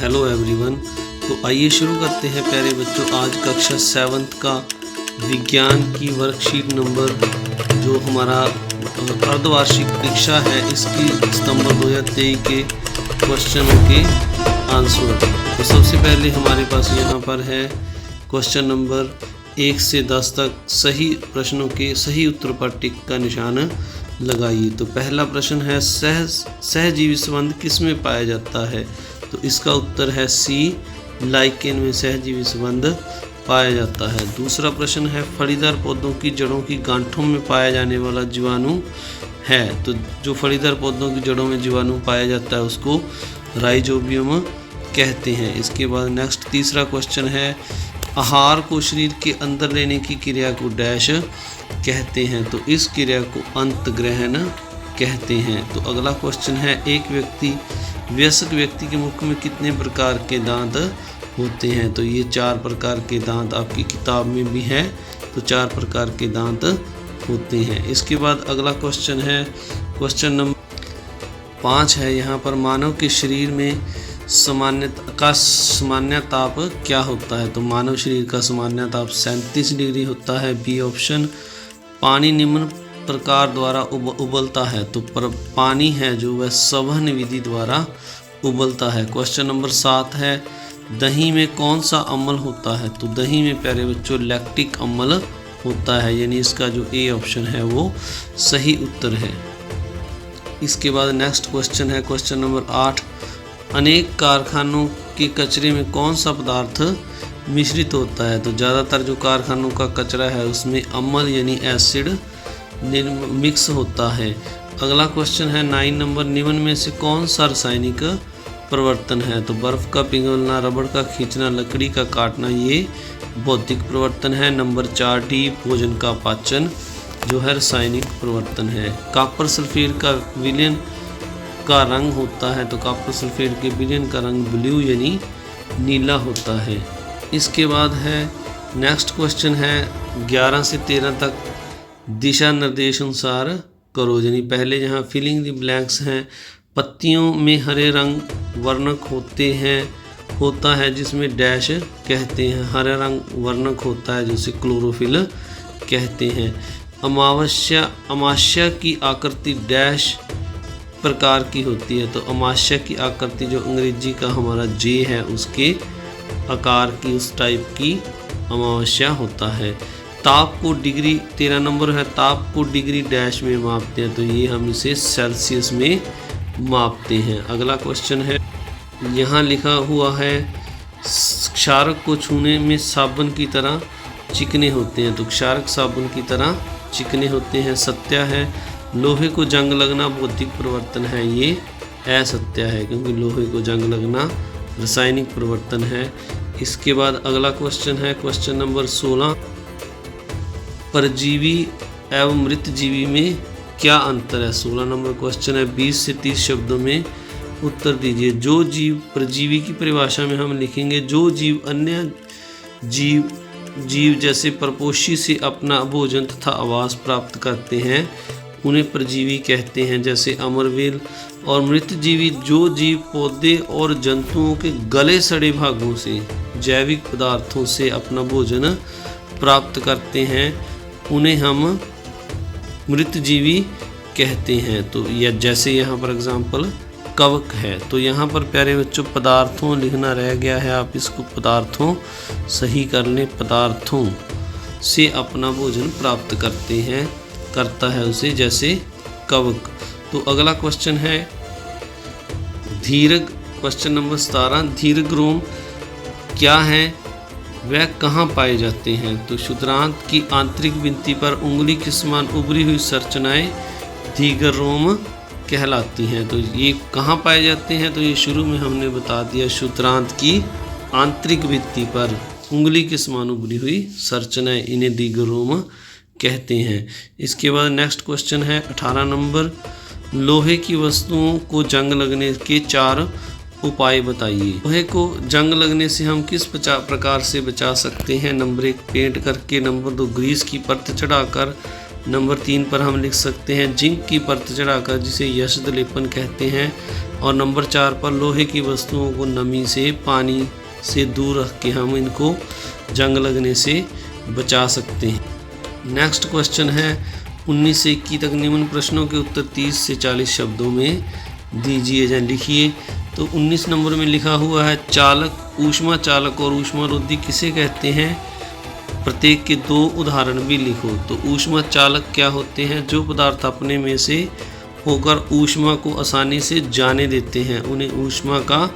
Hello everyone. तो आइए शुरू करते हैं प्यारे बच्चों आज कक्षा 7th का विज्ञान की वर्कशीट नंबर जो हमारा अर्धवार्षिक परीक्षा है इसकी सितंबर 2023 के क्वेश्चनों के आंसर। तो सबसे पहले हमारे पास यहाँ पर है क्वेश्चन नंबर 1 से 10 तक सही प्रश्नों के सही उत्तर पर टिक का निशान लगाइए। तो पहला प्रश्न है सहजीवी संबंध किस में पाया जाता है? तो इसका उत्तर है सी, लाइकेन में सहजीवी संबंध पाया जाता है। दूसरा प्रश्न है फलीदार पौधों की जड़ों की गांठों में पाया जाने वाला जीवाणु है। तो जो फलीदार पौधों की जड़ों में जीवाणु पाया जाता है उसको राइजोबियम कहते हैं। इसके बाद नेक्स्ट तीसरा क्वेश्चन है आहार को शरीर के अंदर लेने की क्रिया को डैश कहते हैं। तो इस क्रिया को अंतग्रहण कहते हैं। तो अगला क्वेश्चन है एक वयस्क व्यक्ति के मुख में कितने प्रकार के दांत होते हैं? तो ये 4 प्रकार के दांत आपकी किताब में भी है। तो 4 प्रकार के दांत होते हैं। इसके बाद अगला क्वेश्चन है क्वेश्चन नंबर 5 है। यहाँ पर मानव के शरीर में सामान्य ताप क्या होता है? तो मानव शरीर का सामान्य ताप 37 डिग्री होता है। B option. पानी निम्न प्रकार द्वारा उबलता है। तो पानी है जो वह संवहन विधि द्वारा उबलता है। क्वेश्चन नंबर 7 है दही में कौन सा अम्ल होता है? तो दही में प्यारे बच्चों लैक्टिक अम्ल होता है, यानी इसका जो ए ऑप्शन है वो सही उत्तर है। इसके बाद नेक्स्ट क्वेश्चन है क्वेश्चन नंबर 8 अनेक कारखानों के कचरे में कौन सा पदार्थ मिश्रित होता है? तो ज़्यादातर जो कारखानों का कचरा है उसमें अम्ल यानी एसिड मिक्स होता है। अगला क्वेश्चन है 9 नंबर निम्न में से कौन सा रासायनिक परिवर्तन है? तो बर्फ़ का पिघलना, रबड़ का खींचना, लकड़ी का काटना ये भौतिक परिवर्तन है। नंबर 4 डी भोजन का पाचन जो है रासायनिक परिवर्तन है। कॉपर सल्फेट का विलयन का रंग होता है। तो कॉपर सल्फेट के विलयन का रंग ब्लू यानी नीला होता है। इसके बाद है नेक्स्ट क्वेश्चन है 11 से 13 तक दिशा निर्देश अनुसार करो, यानी पहले यहाँ फिलिंग द ब्लैंक्स हैं। पत्तियों में हरे रंग वर्णक होता है जिसमें डैश कहते हैं। हरा रंग वर्णक होता है जिसे क्लोरोफिल कहते हैं। अमावस्या की आकृति डैश प्रकार की होती है। तो अमावस्या की आकृति जो अंग्रेजी का हमारा जे है उसके आकार की उस टाइप की अमावस्या होता है। ताप को डिग्री 13 नंबर है ताप को डिग्री डैश में मापते हैं। तो ये हम इसे सेल्सियस में मापते हैं। अगला क्वेश्चन है यहाँ लिखा हुआ है क्षारक को छूने में साबुन की तरह चिकने होते हैं। तो क्षारक साबुन की तरह चिकने होते हैं। सत्य है लोहे को जंग लगना भौतिक परिवर्तन है, ये असत्य है क्योंकि लोहे को जंग लगना रासायनिक परिवर्तन है। इसके बाद अगला क्वेश्चन है क्वेश्चन नंबर 16 परजीवी एवं मृत जीवी में क्या अंतर है? 16 नंबर क्वेश्चन है 20 से 30 शब्दों में उत्तर दीजिए। जो जीव परजीवी की परिभाषा में हम लिखेंगे जो जीव अन्य जीव जैसे परपोषी से अपना भोजन तथा आवास प्राप्त करते हैं उन्हें परजीवी कहते हैं, जैसे अमरवेल। और मृत जीवी जो जीव पौधे और जंतुओं के गले सड़े भागों से जैविक पदार्थों से अपना भोजन प्राप्त करते हैं उन्हें हम मृत जीवी कहते हैं। तो यह जैसे यहाँ पर एग्जाम्पल कवक है। तो यहाँ पर प्यारे बच्चों पदार्थों लिखना रह गया है, आप इसको पदार्थों सही कर लें। पदार्थों से अपना भोजन प्राप्त करता है उसे जैसे कवक। तो अगला क्वेश्चन है धीरग क्वेश्चन नंबर 17 धीरग्रोम क्या है वह कहाँ पाए जाते हैं? तो क्षुद्रांत की आंतरिक भित्ति पर उंगली के समान उभरी हुई संरचनाएं धीरग्रोम कहलाती हैं। तो ये कहाँ पाए जाते हैं? तो ये शुरू में हमने बता दिया क्षुद्रांत की आंतरिक भित्ति पर उंगली के समान उभरी हुई संरचनाएं इन्हें धीरग्रोम कहते हैं। इसके बाद नेक्स्ट क्वेश्चन है 18 नंबर लोहे की वस्तुओं को जंग लगने के 4 उपाय बताइए। लोहे को जंग लगने से हम किस प्रकार से बचा सकते हैं? नंबर 1 पेंट करके, नंबर 2 ग्रीस की परत चढ़ाकर, नंबर 3 पर हम लिख सकते हैं जिंक की परत चढ़ाकर जिसे यशद लेपन कहते हैं, और नंबर 4 पर लोहे की वस्तुओं को नमी से, पानी से दूर रख के हम इनको जंग लगने से बचा सकते हैं। नेक्स्ट क्वेश्चन है 19 से 21 तक निम्न प्रश्नों के उत्तर 30 से 40 शब्दों में दीजिए या लिखिए। तो 19 नंबर में लिखा हुआ है चालक, ऊष्मा चालक और ऊष्मारोधी किसे कहते हैं? प्रत्येक के 2 उदाहरण भी लिखो। तो ऊष्मा चालक क्या होते हैं? जो पदार्थ अपने में से होकर ऊष्मा को आसानी से जाने देते हैं, उन्हें ऊष्मा का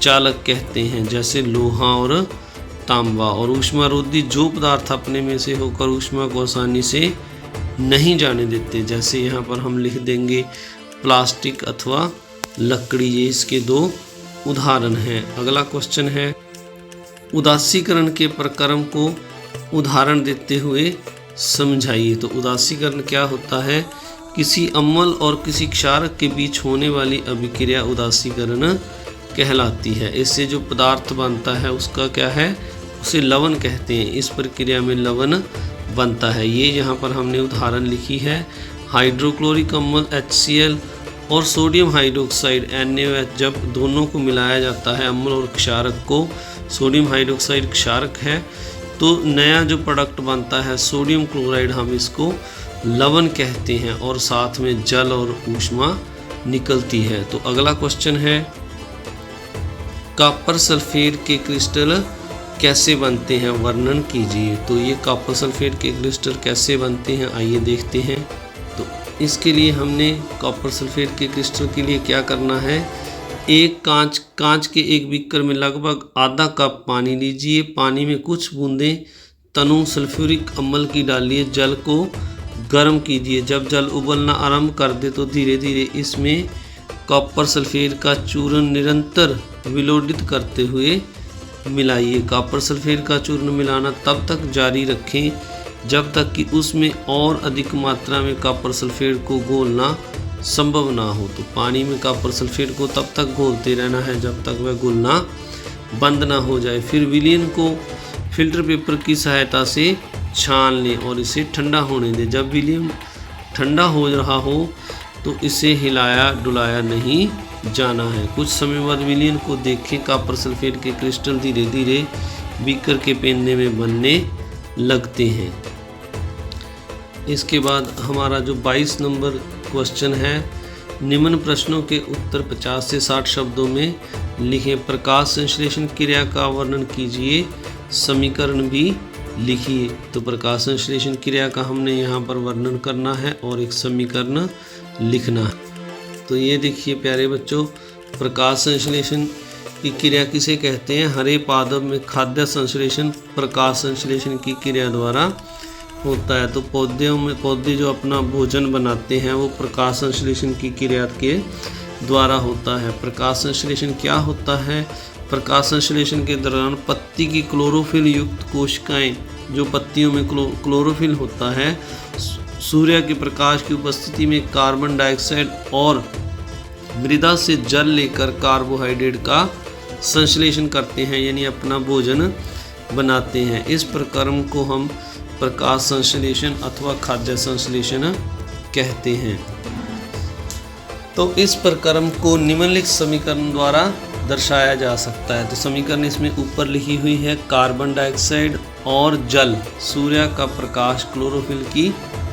चालक कहते हैं, जैसे लोहा और तांबा। और ऊष्मारोधी जो पदार्थ अपने में से होकर ऊष्मा को आसानी से नहीं जाने देते, जैसे यहाँ पर हम लिख देंगे प्लास्टिक अथवा लकड़ी। ये इसके 2 उदाहरण हैं। अगला क्वेश्चन है उदासीकरण के प्रक्रम को उदाहरण देते हुए समझाइए। तो उदासीकरण क्या होता है? किसी अम्ल और किसी क्षारक के बीच होने वाली अभिक्रिया उदासीकरण कहलाती है। इससे जो पदार्थ बनता है उसका क्या है? उसे लवण कहते हैं। इस प्रक्रिया में लवण बनता है। ये यहाँ पर हमने उदाहरण लिखी है। हाइड्रोक्लोरिक अम्ल HCl और सोडियम हाइड्रोक्साइड NaOH जब दोनों को मिलाया जाता है, अम्ल और क्षारक को, सोडियम हाइड्रोक्साइड क्षारक है, तो नया जो प्रोडक्ट बनता है सोडियम क्लोराइड, हम इसको लवण कहते हैं और साथ में जल और ऊष्मा निकलती है। तो अगला क्वेश्चन है कॉपर सल्फेट के क्रिस्टल कैसे बनते हैं? वर्णन कीजिए। तो ये कॉपर सल्फेट के क्रिस्टल कैसे बनते हैं, आइए देखते हैं। तो इसके लिए हमने कॉपर सल्फेट के क्रिस्टल के लिए क्या करना है? एक कांच के एक बीकर में लगभग आधा कप पानी लीजिए। पानी में कुछ बूंदें तनु सल्फ्यूरिक अम्ल की डालिए। जल को गर्म कीजिए। जब जल उबलना आरंभ कर दे तो धीरे धीरे इसमें कॉपर सल्फेट का चूर्ण निरंतर विलोडित करते हुए मिलाइए। कॉपर सल्फेट का चूर्ण मिलाना तब तक जारी रखें जब तक कि उसमें और अधिक मात्रा में कॉपर सल्फेट को घोलना संभव ना हो। तो पानी में कॉपर सल्फेट को तब तक घोलते रहना है जब तक वह घुलना बंद ना हो जाए। फिर विलयन को फिल्टर पेपर की सहायता से छान लें और इसे ठंडा होने दें। जब विलयन ठंडा हो रहा हो तो इसे हिलाया डुलाया नहीं जाना है। कुछ समय बाद विलयन को देखें। कॉपर सल्फेट के क्रिस्टल धीरे धीरे बीकर के पेन्ने में बनने लगते हैं। इसके बाद हमारा जो 22 नंबर क्वेश्चन है, निम्न प्रश्नों के उत्तर 50 से 60 शब्दों में लिखें। प्रकाश संश्लेषण क्रिया का वर्णन कीजिए, समीकरण भी लिखिए। तो प्रकाश संश्लेषण क्रिया का हमने यहाँ पर वर्णन करना है और एक समीकरण लिखना है। तो ये देखिए प्यारे बच्चों, प्रकाश संश्लेषण की क्रिया किसे कहते हैं? हरे पादप में खाद्य संश्लेषण प्रकाश संश्लेषण की क्रिया द्वारा होता है। तो पौधे जो अपना भोजन बनाते हैं वो प्रकाश संश्लेषण की क्रिया के द्वारा होता है। प्रकाश संश्लेषण क्या होता है? प्रकाश संश्लेषण के दौरान पत्ती की क्लोरोफिल युक्त कोशिकाएं, जो पत्तियों में क्लोरोफिल होता है, सूर्य के प्रकाश की उपस्थिति में कार्बन डाइऑक्साइड और मृदा से जल लेकर कार्बोहाइड्रेट का संश्लेषण करते हैं, यानी अपना भोजन बनाते हैं। इस प्रक्रम को हम प्रकाश संश्लेषण अथवा खाद्य संश्लेषण कहते हैं। तो इस प्रक्रम को निम्नलिखित समीकरण द्वारा दर्शाया जा सकता है। तो समीकरण इसमें ऊपर लिखी हुई है। कार्बन डाइऑक्साइड और जल, सूर्य का प्रकाश, क्लोरोफिल की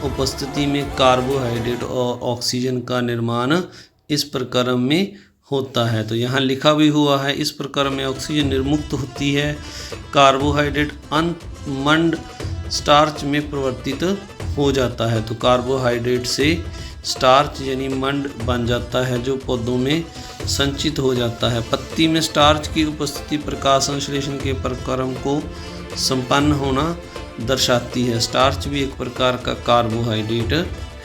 उपस्थिति में कार्बोहाइड्रेट और ऑक्सीजन का निर्माण इस प्रक्रम में होता है। तो यहाँ लिखा भी हुआ है, इस प्रक्रम में ऑक्सीजन निर्मुक्त होती है, कार्बोहाइड्रेट मंड स्टार्च में परिवर्तित हो जाता है। तो कार्बोहाइड्रेट से स्टार्च यानी मंड बन जाता है जो पौधों में संचित हो जाता है। पत्ती में स्टार्च की उपस्थिति प्रकाश संश्लेषण के प्रक्रम को संपन्न होना दर्शाती है। स्टार्च भी एक प्रकार का कार्बोहाइड्रेट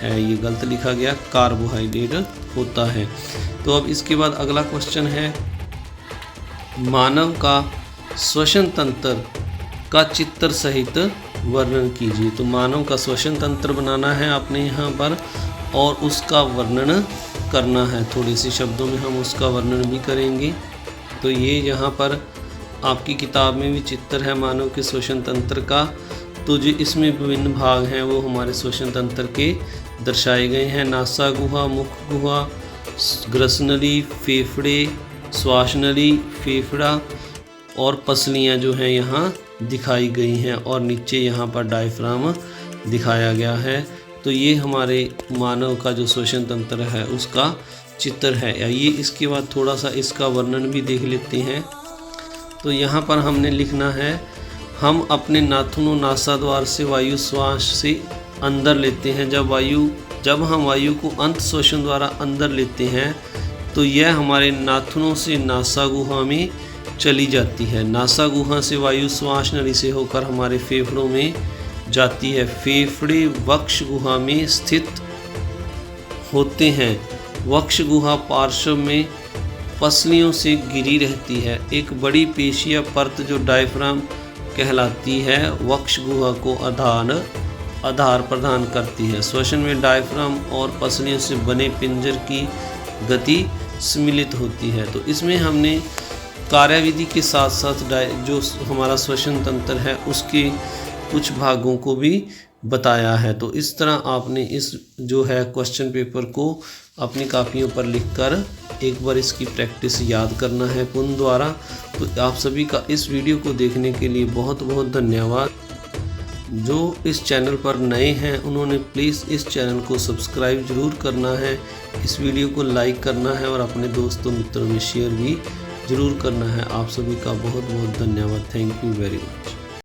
है, ये गलत लिखा गया, कार्बोहाइड्रेट होता है। तो अब इसके बाद अगला क्वेश्चन है, मानव का श्वसन तंत्र का चित्र सहित वर्णन कीजिए। तो मानव का श्वसन तंत्र बनाना है आपने यहाँ पर और उसका वर्णन करना है। थोड़े से शब्दों में हम उसका वर्णन भी करेंगे। तो ये यहाँ पर आपकी किताब में भी चित्र है मानव के श्वसन तंत्र का। तो जो इसमें विभिन्न भाग हैं वो हमारे श्वसन तंत्र के दर्शाए गए हैं। नासा गुहा, मुख गुहा, ग्रसनली फेफड़े, श्वासनली फेफड़ा और पसलियाँ जो हैं यहाँ दिखाई गई हैं और नीचे यहाँ पर डायफ्राम दिखाया गया है। तो ये हमारे मानव का जो श्वसन तंत्र है उसका चित्र है। आइए इसके बाद थोड़ा सा इसका वर्णन भी देख लेते हैं। तो यहाँ पर हमने लिखना है, हम अपने नाखूनों नासाद्वार से वायु श्वास से अंदर लेते हैं। जब हम वायु को अंत श्वसन द्वारा अंदर लेते हैं तो यह हमारे नाखूनों से नासा गुहा में चली जाती है। नासा गुहा से वायु श्वास नली से होकर हमारे फेफड़ों में जाती है। फेफड़े वक्ष गुहा में स्थित होते हैं। वक्ष गुहा पार्श्व में पसलियों से घिरी रहती है। एक बड़ी पेशिया परत जो डायफ्राम कहलाती है वक्ष गुहा को आधार प्रदान करती है। श्वसन में डायफ्राम और पसलियों से बने पिंजर की गति सम्मिलित होती है। तो इसमें हमने कार्यविधि के साथ साथ जो हमारा श्वसन तंत्र है उसके कुछ भागों को भी बताया है। तो इस तरह आपने इस जो है क्वेश्चन पेपर को अपनी कापियों पर लिखकर एक बार इसकी प्रैक्टिस याद करना है पुनः द्वारा। तो आप सभी का इस वीडियो को देखने के लिए बहुत बहुत धन्यवाद। जो इस चैनल पर नए हैं उन्होंने प्लीज़ इस चैनल को सब्सक्राइब ज़रूर करना है, इस वीडियो को लाइक करना है और अपने दोस्तों मित्रों में शेयर भी ज़रूर करना है। आप सभी का बहुत बहुत धन्यवाद। Thank you very much.